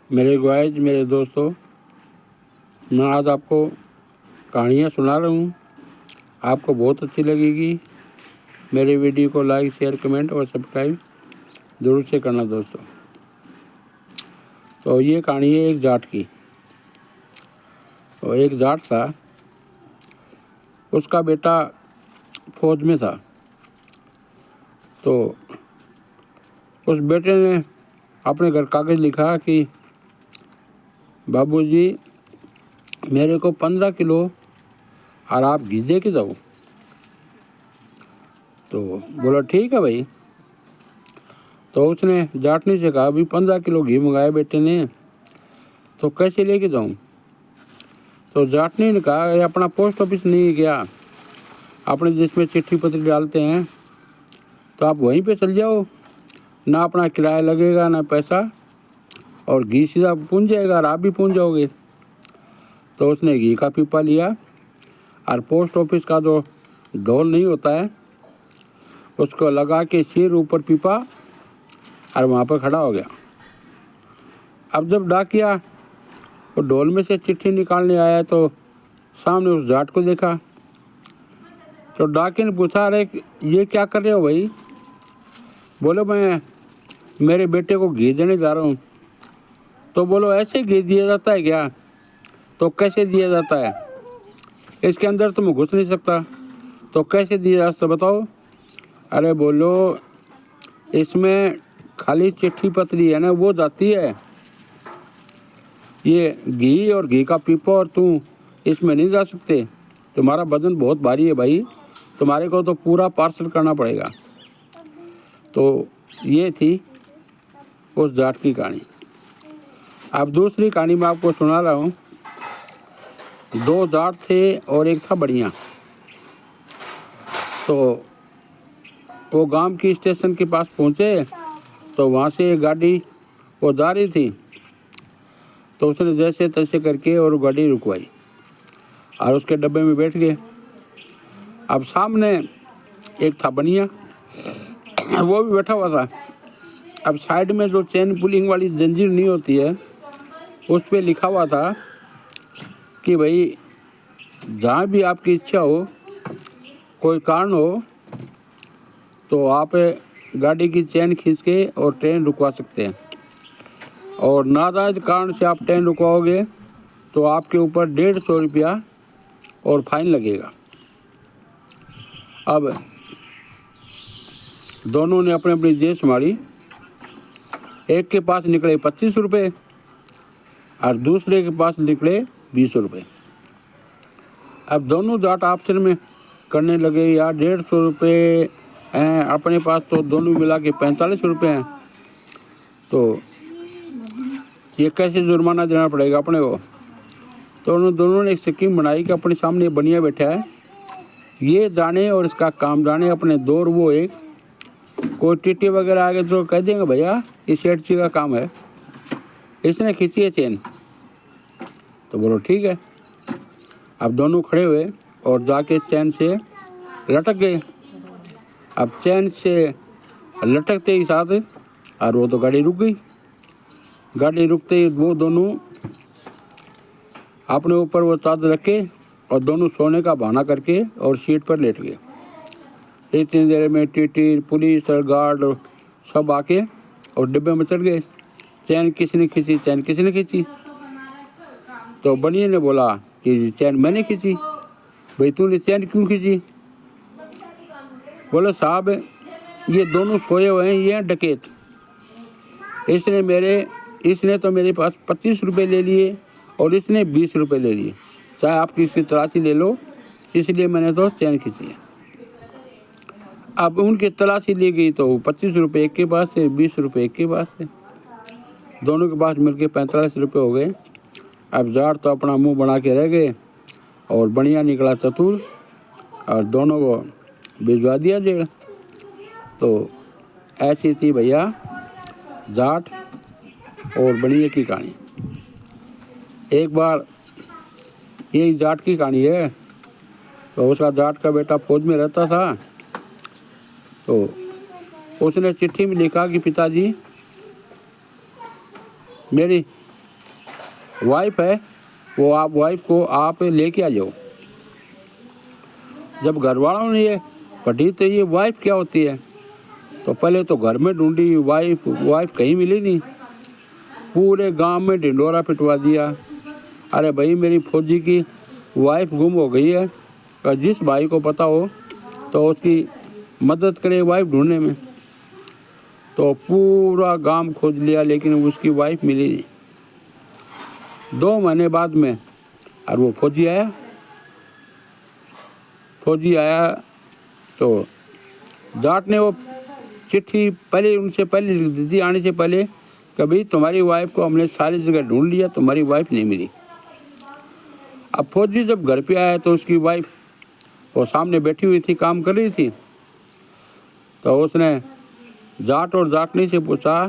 मेरे गाइज, मेरे दोस्तों, मैं आज आपको कहानियाँ सुना रहा हूँ। आपको बहुत अच्छी लगेगी। मेरे वीडियो को लाइक, शेयर, कमेंट और सब्सक्राइब ज़रूर से करना दोस्तों। तो ये कहानी है एक जाट की। तो एक जाट था, उसका बेटा फौज में था। तो उस बेटे ने अपने घर कागज़ लिखा कि बाबूजी, मेरे को 15 किलो और आप घी दे के जाओ। तो बोला ठीक है भाई। तो उसने जाटनी से कहा, अभी 15 किलो घी मंगाया बेटे ने, तो कैसे लेके जाऊं? तो जाटनी ने कहा, ये अपना पोस्ट ऑफिस नहीं गया, अपने जिसमें चिट्ठी पत्री डालते हैं, तो आप वहीं पे चल जाओ, ना अपना किराया लगेगा ना पैसा, और घी सीधा पहुंच जाएगा और आप भी पहुंच जाओगे। तो उसने घी का पीपा लिया और पोस्ट ऑफिस का जो ढोल नहीं होता है उसको लगा के सिर ऊपर पीपा और वहाँ पर खड़ा हो गया। अब जब डाकिया वो ढोल में से चिट्ठी निकालने आया तो सामने उस जाट को देखा। तो डाकिया ने पूछा, अरे ये क्या कर रहे हो भाई? बोलो, मैं मेरे बेटे को घी देने जा रहा हूँ। तो बोलो, ऐसे घी दिया जाता है क्या? तो कैसे दिया जाता है? इसके अंदर तो मैं घुस नहीं सकता, तो कैसे दिया जाता बताओ? अरे बोलो, इसमें खाली चिट्ठी पत्री है ना, वो जाती है। ये घी और घी का पीपा और तू इसमें नहीं जा सकते। तुम्हारा वजन बहुत भारी है भाई, तुम्हारे को तो पूरा पार्सल करना पड़ेगा। तो ये थी उस जाट की कहानी। अब दूसरी कहानी मैं आपको सुना रहा हूँ। दो जाट थे और एक था बढ़िया। तो वो गांव की स्टेशन के पास पहुँचे तो वहाँ से एक गाड़ी वो जा रही थी। तो उसने जैसे तैसे करके और गाड़ी रुकवाई और उसके डब्बे में बैठ गए। अब सामने एक था बढ़िया, वो भी बैठा हुआ था। अब साइड में जो चेन पुलिंग वाली जंजीर नहीं होती है, उस पर लिखा हुआ था कि भाई जहाँ भी आपकी इच्छा हो, कोई कारण हो, तो आप गाड़ी की चेन खींच के और ट्रेन रुकवा सकते हैं, और नाजायज़ कारण से आप ट्रेन रुकवाओगे तो आपके ऊपर 150 रुपया और फाइन लगेगा। अब दोनों ने अपनी अपनी जेब संभाली। एक के पास निकले 25 रुपये और दूसरे के पास निकले 20 रुपये। अब दोनों जाट आपस में करने लगे, यार 150 रुपये हैं अपने पास, तो दोनों मिला के 45 रुपये हैं, तो ये कैसे जुर्माना देना पड़ेगा अपने को। तो उन्होंने दोनों ने एक स्कीम बनाई कि अपने सामने बढ़िया बैठा है, ये जाने और इसका काम जाने, अपने दो और वो एक। कोई टीटी वगैरह आ गए तो कह देंगे, भैया ये सेठ जी का काम है, इसने खींची है चेन। तो बोलो ठीक है। अब दोनों खड़े हुए और जाके चैन से लटक गए। अब चैन से लटकते ही साथ और वो तो गाड़ी रुक गई। गाड़ी रुकते ही वो दोनों अपने ऊपर वो चादर रखे और दोनों सोने का बहाना करके और सीट पर लेट गए। इतनी देर में टीटी, पुलिस और गार्ड सब आके और डिब्बे में चढ़ गए। चैन किसने खींची, चैन किसने खींची? तो बनिए ने बोला कि चैन मैंने खींची। भाई तूने चैन क्यों खींची? बोले साहब, ये दोनों सोए हुए हैं, ये हैं डकैत। इसने तो मेरे पास 25 रुपये ले लिए और इसने 20 रुपये ले लिए, चाहे आप किसकी तलाशी ले लो, इसलिए मैंने तो चैन खींची है। अब उनकी तलाशी ली गई तो 25 रुपये एक के पास से, 20 रुपये एक के पास से, दोनों के पास मिलके 45 रुपये हो गए। अब जाट तो अपना मुंह बना के रह गए और बढ़िया निकला चतुर और दोनों को भिजवा दिया जेल। तो ऐसी थी भैया जाट और बढ़िया की कहानी। एक बार ये जाट की कहानी है। तो उसका जाट का बेटा फौज में रहता था। तो उसने चिट्ठी में लिखा कि पिताजी, मेरी वाइफ है वो आप वाइफ को आप लेके आ जाओ। जब घर वालों ने ये पढ़ी तो ये वाइफ क्या होती है, तो पहले तो घर में ढूंढी वाइफ कहीं मिली नहीं, पूरे गांव में ढिंडोरा पिटवा दिया। अरे भाई मेरी फौजी की वाइफ गुम हो गई है, और जिस भाई को पता हो तो उसकी मदद करे वाइफ ढूंढने में। तो पूरा गांव खोज लिया लेकिन उसकी वाइफ मिली नहीं। 2 महीने बाद में और वो फौजी आया तो जाट ने वो चिट्ठी पहले उनसे पहले लिख दी थी आने से पहले, कभी तुम्हारी वाइफ को हमने सारी जगह ढूंढ लिया, तुम्हारी वाइफ नहीं मिली। अब फौजी जब घर पे आया तो उसकी वाइफ वो सामने बैठी हुई थी, काम कर रही थी। तो उसने जाट और जाटनी से पूछा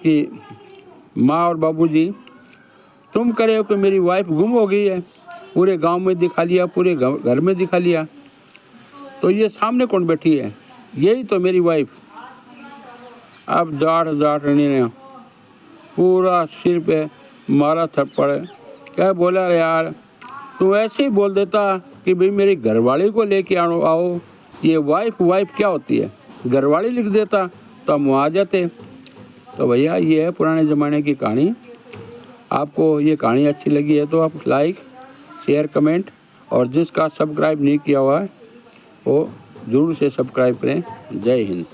कि माँ और बाबूजी तुम करे हो कि मेरी वाइफ गुम हो गई है, पूरे गांव में दिखा लिया, पूरे घर में दिखा लिया, तो ये सामने कौन बैठी है, यही तो मेरी वाइफ। अब जाटनी ने पूरा सिर पे मारा थप्पड़, क्या बोला रे यार, तू ऐसे ही बोल देता कि भाई मेरी घरवाली को लेके आओ, ये वाइफ क्या होती है, घरवाली लिख देता तो हम वहाँ आ जाते। तो भैया ये है पुराने ज़माने की कहानी। आपको ये कहानी अच्छी लगी है तो आप लाइक शेयर कमेंट, और जिसका सब्सक्राइब नहीं किया हुआ है वो ज़रूर से सब्सक्राइब करें। जय हिंद।